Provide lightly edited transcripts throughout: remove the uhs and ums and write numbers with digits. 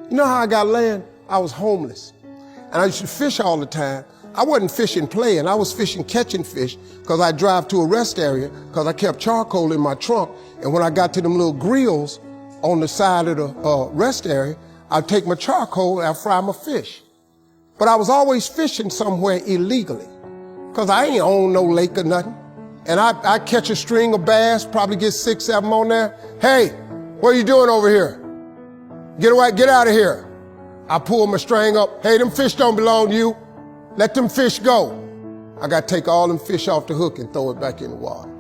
You know how I got land? I was homeless. And I used to fish all the time. I wasn't fishing playing. I was fishing catching fish because I drive to a rest area because I kept charcoal in my trunk. And when I got to them little grills on the side of the rest area, I'd take my charcoal and I'd fry my fish. But I was always fishing somewhere illegally because I ain't own no lake or nothing. And I catch a string of bass, probably get 6, 7 on there. Hey, what are you doing over here? Get away, get out of here. I pull my string up. Hey, them fish don't belong to you. Let them fish go. I got to take all them fish off the hook and throw it back in the water.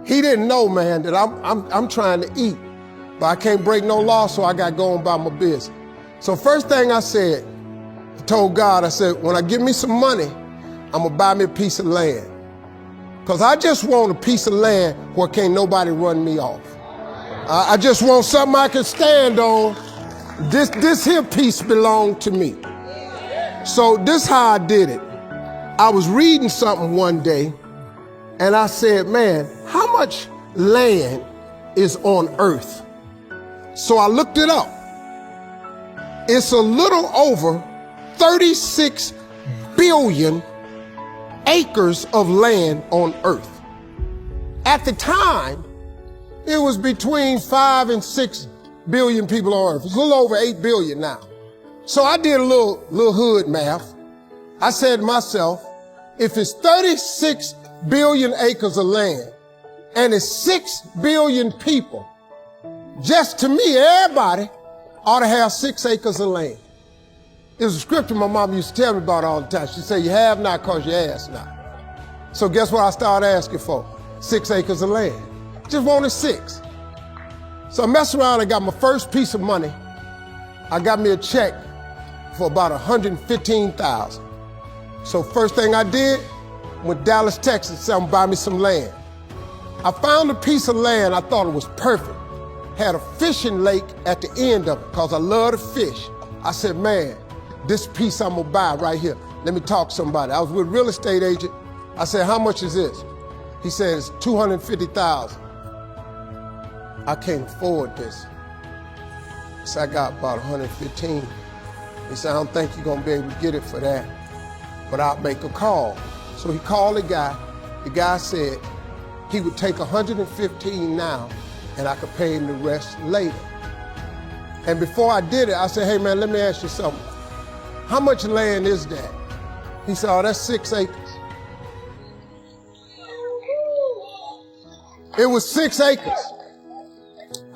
He didn't know, man, that I'm trying to eat, but I can't break no law, so I got going about my business. So first thing I said, I told God, I said, when I get me some money, I'm going to buy me a piece of land. Because I just want a piece of land where can't nobody run me off. I just want something I can stand on. This here piece belonged to me. So this how I did it. I was reading something one day and I said, man, how much land is on earth? So I looked it up. It's a little over 36 billion acres of land on earth. At the time, it was between 5 and 6 billion people on earth. It's a little over 8 billion now. So I did a little hood math. I said to myself, if it's 36 billion acres of land and it's 6 billion people, just to me, everybody ought to have 6 acres of land. It was a scripture my mom used to tell me about all the time. She said, you have not because you ask not. So guess what I started asking for? 6 acres of land. Just wanted 6. So I messed around and got my first piece of money. I got me a check for about $115,000. So first thing I did, went to Dallas, Texas, said I'm gonna buy me some land. I found a piece of land I thought it was perfect. Had a fishing lake at the end of it because I love to fish. I said, man, this piece I'm gonna buy right here. Let me talk to somebody. I was with a real estate agent. I said, how much is this? He said, it's $250,000. I can't afford this. So I got about 115. He said, I don't think you're gonna be able to get it for that, but I'll make a call. So he called the guy. The guy said he would take 115 now and I could pay him the rest later. And before I did it, I said, hey man, let me ask you something. How much land is that? He said, oh, that's 6 acres. It was 6 acres.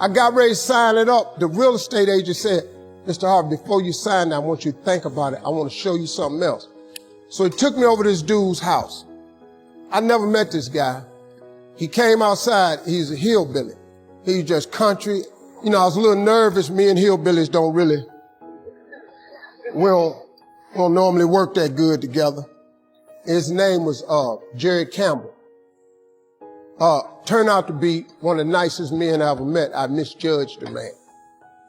I got ready to sign it up. The real estate agent said, Mr. Harvey, before you sign that, I want you to think about it. I want to show you something else. So he took me over to this dude's house. I never met this guy. He came outside. He's a hillbilly. He's just country. You know, I was a little nervous. Me and hillbillies don't really, we don't normally work that good together. His name was Jerry Campbell. Turned out to be one of the nicest men I ever met. I misjudged the man.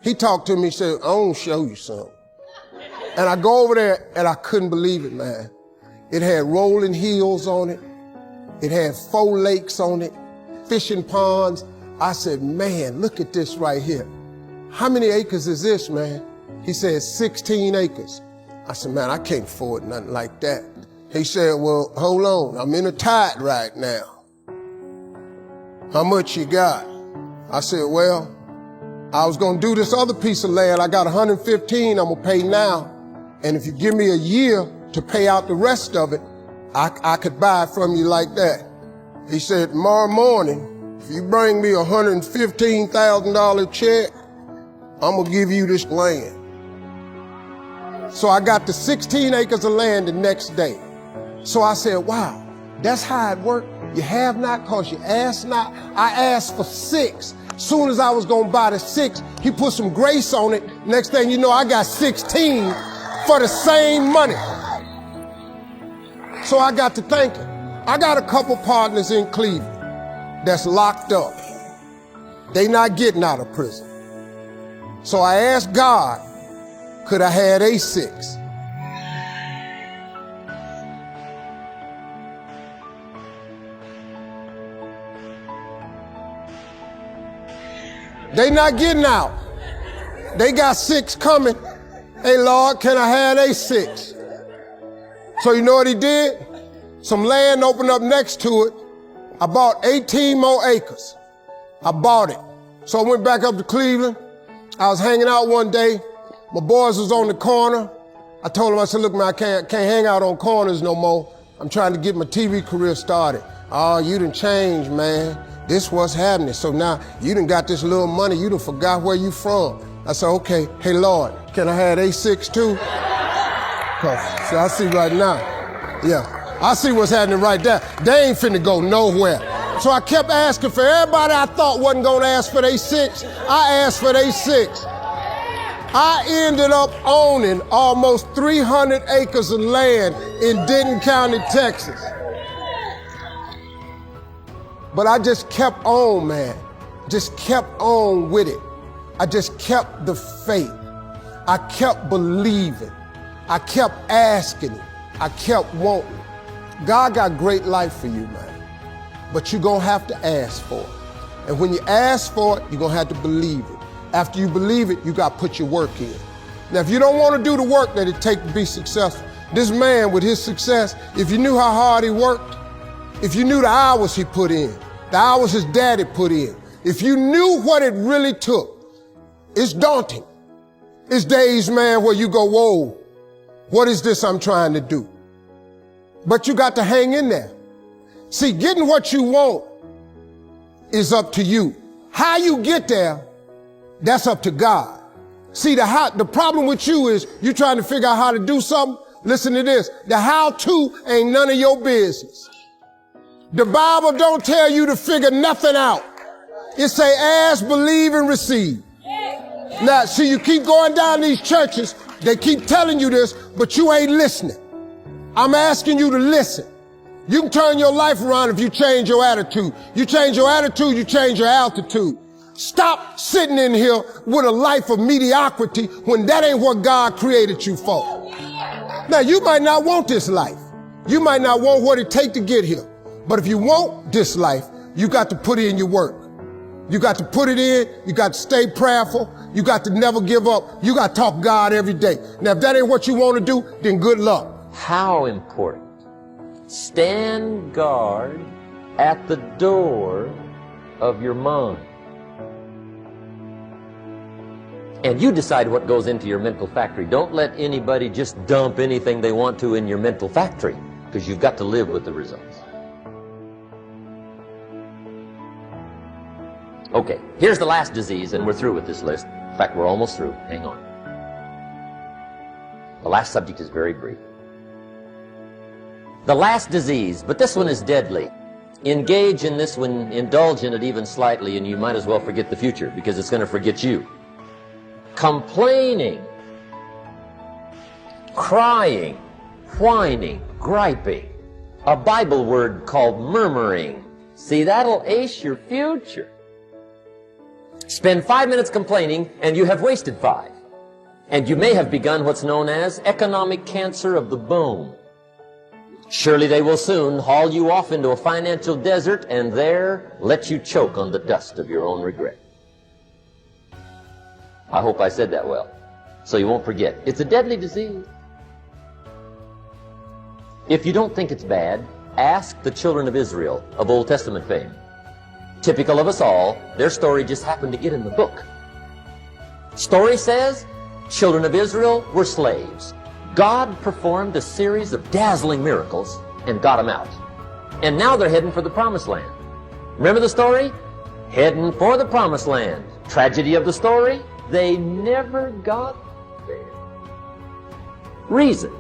He talked to me, he said, I want to show you something. And I go over there and I couldn't believe it, man. It had rolling hills on it. It had 4 lakes on it, fishing ponds. I said, man, look at this right here. How many acres is this, man? He said, 16 acres. I said, man, I can't afford nothing like that. He said, well, hold on. I'm in a tight right now. How much you got? I said, well, I was going to do this other piece of land. I got 115 I'm going to pay now. And if you give me a year to pay out the rest of it, I could buy it from you like that. He said, tomorrow morning, if you bring me a $115,000 check, I'm going to give you this land. So I got the 16 acres of land the next day. So I said, wow, that's how it worked. You have not because you ask not. I asked for 6. Soon as I was going to buy the 6, he put some grace on it. Next thing you know, I got 16 for the same money. So I got to thinking. I got a couple partners in Cleveland that's locked up. They not getting out of prison. So I asked God, could I have a 6? They not getting out. They got 6 coming. Hey, Lord, can I have they 6? So you know what he did? Some land opened up next to it. I bought 18 more acres. I bought it. So I went back up to Cleveland. I was hanging out one day. My boys was on the corner. I told them, I said, look, man, I can't hang out on corners no more. I'm trying to get my TV career started. Oh, you done changed, man. This what's happening. So now you done got this little money. You done forgot where you from. I said, okay, hey, Lord, can I have A6 too? So I see right now, yeah, I see what's happening right there. They ain't finna go nowhere. So I kept asking for everybody I thought wasn't gonna ask for A6. I asked for A6. I ended up owning almost 300 acres of land in Denton County, Texas. But I just kept on, man. Just kept on with it. I just kept the faith. I kept believing. I kept asking him. I kept wanting. God got great life for you, man. But you're going to have to ask for it. And when you ask for it, you're going to have to believe it. After you believe it, you got to put your work in. Now, if you don't want to do the work that it takes to be successful, this man with his success, if you knew how hard he worked, if you knew the hours he put in, the hours his daddy put in, if you knew what it really took, it's daunting. It's days, man, where you go, whoa, what is this I'm trying to do? But you got to hang in there. See, getting what you want is up to you. How you get there, that's up to God. See, the problem with you is you trying to figure out how to do something. Listen to this. The how-to ain't none of your business. The Bible don't tell you to figure nothing out. It say ask, believe, and receive. Now, see, you keep going down these churches. They keep telling you this, but you ain't listening. I'm asking you to listen. You can turn your life around if you change your attitude. You change your attitude, you change your altitude. Stop sitting in here with a life of mediocrity when that ain't what God created you for. Now, you might not want this life. You might not want what it takes to get here. But if you want this life, you got to put in your work. You got to put it in. You got to stay prayerful. You got to never give up. You got to talk God every day. Now, if that ain't what you want to do, then good luck. How important. Stand guard at the door of your mind. And you decide what goes into your mental factory. Don't let anybody just dump anything they want to in your mental factory, because you've got to live with the results. Okay, here's the last disease, and we're through with this list. In fact, we're almost through. Hang on. The last subject is very brief. The last disease, but this one is deadly. Engage in this one, indulge in it even slightly, and you might as well forget the future, because it's going to forget you. Complaining, crying, whining, griping. A Bible word called murmuring. See, that'll ace your future. Spend 5 minutes complaining, and you have wasted 5. And you may have begun what's known as economic cancer of the bone. Surely they will soon haul you off into a financial desert and there let you choke on the dust of your own regret. I hope I said that well, so you won't forget. It's a deadly disease. If you don't think it's bad, ask the children of Israel of Old Testament fame. Typical of us all, their story just happened to get in the book. Story says, children of Israel were slaves. God performed a series of dazzling miracles and got them out. And now they're heading for the promised land. Remember the story? Heading for the promised land. Tragedy of the story? They never got there. Reason.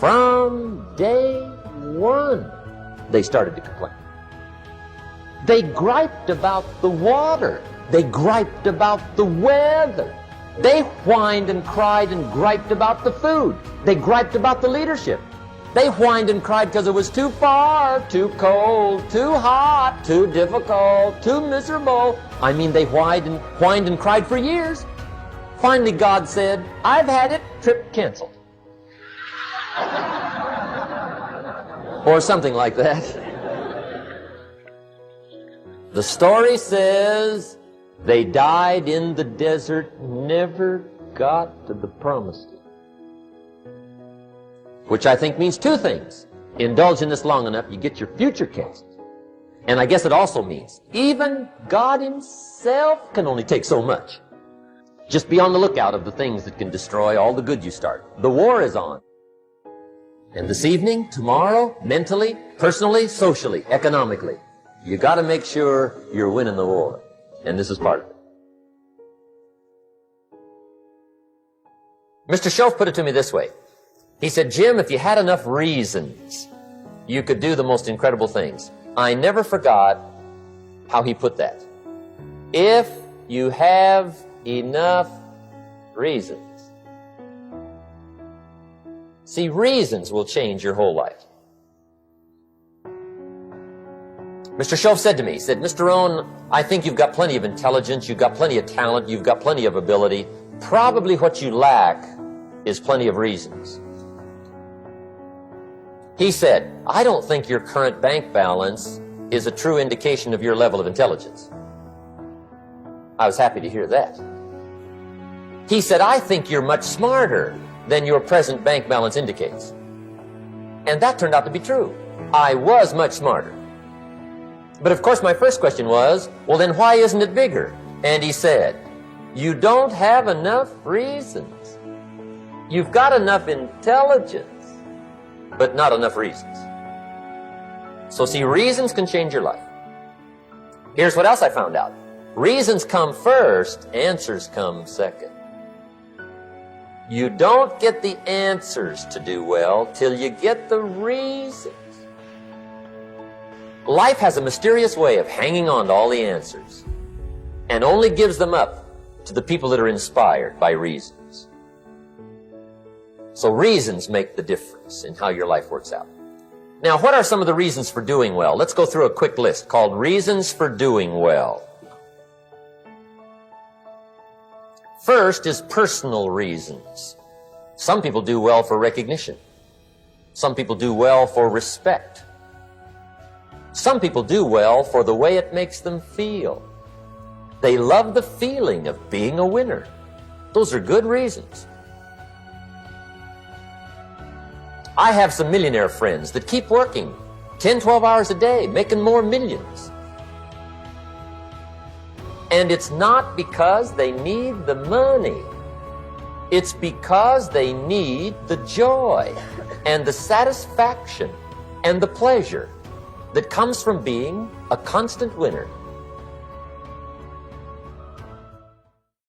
From day one, they started to complain. They griped about the water. They griped about the weather. They whined and cried and griped about the food. They griped about the leadership. They whined and cried because it was too far, too cold, too hot, too difficult, too miserable. I mean, they whined and cried for years. Finally, God said, I've had it, trip canceled. Or something like that. The story says they died in the desert, never got to the promised land. Which I think means two things. Indulge in this long enough, you get your future cast. And I guess it also means even God himself can only take so much. Just be on the lookout of the things that can destroy all the good you start. The war is on. And this evening, tomorrow, mentally, personally, socially, economically, you got to make sure you're winning the war. And this is part of it. Mr. Shoaff put it to me this way. He said, Jim, if you had enough reasons, you could do the most incredible things. I never forgot how he put that. If you have enough reasons. See, reasons will change your whole life. Mr. Shoaff said to me, he said, Mr. Rohn, I think you've got plenty of intelligence, you've got plenty of talent, you've got plenty of ability. Probably what you lack is plenty of reasons. He said, I don't think your current bank balance is a true indication of your level of intelligence. I was happy to hear that. He said, I think you're much smarter than your present bank balance indicates. And that turned out to be true. I was much smarter. But of course my first question was, well then why isn't it bigger? And he said, you don't have enough reasons. You've got enough intelligence, but not enough reasons. So see, reasons can change your life. Here's what else I found out. Reasons come first, answers come second. You don't get the answers to do well till you get the reasons. Life has a mysterious way of hanging on to all the answers and only gives them up to the people that are inspired by reasons. So reasons make the difference in how your life works out. Now, what are some of the reasons for doing well? Let's go through a quick list called Reasons for Doing Well. First is personal reasons. Some people do well for recognition. Some people do well for respect. Some people do well for the way it makes them feel. They love the feeling of being a winner. Those are good reasons. I have some millionaire friends that keep working 10, 12 hours a day, making more millions. And it's not because they need the money. It's because they need the joy and the satisfaction and the pleasure that comes from being a constant winner.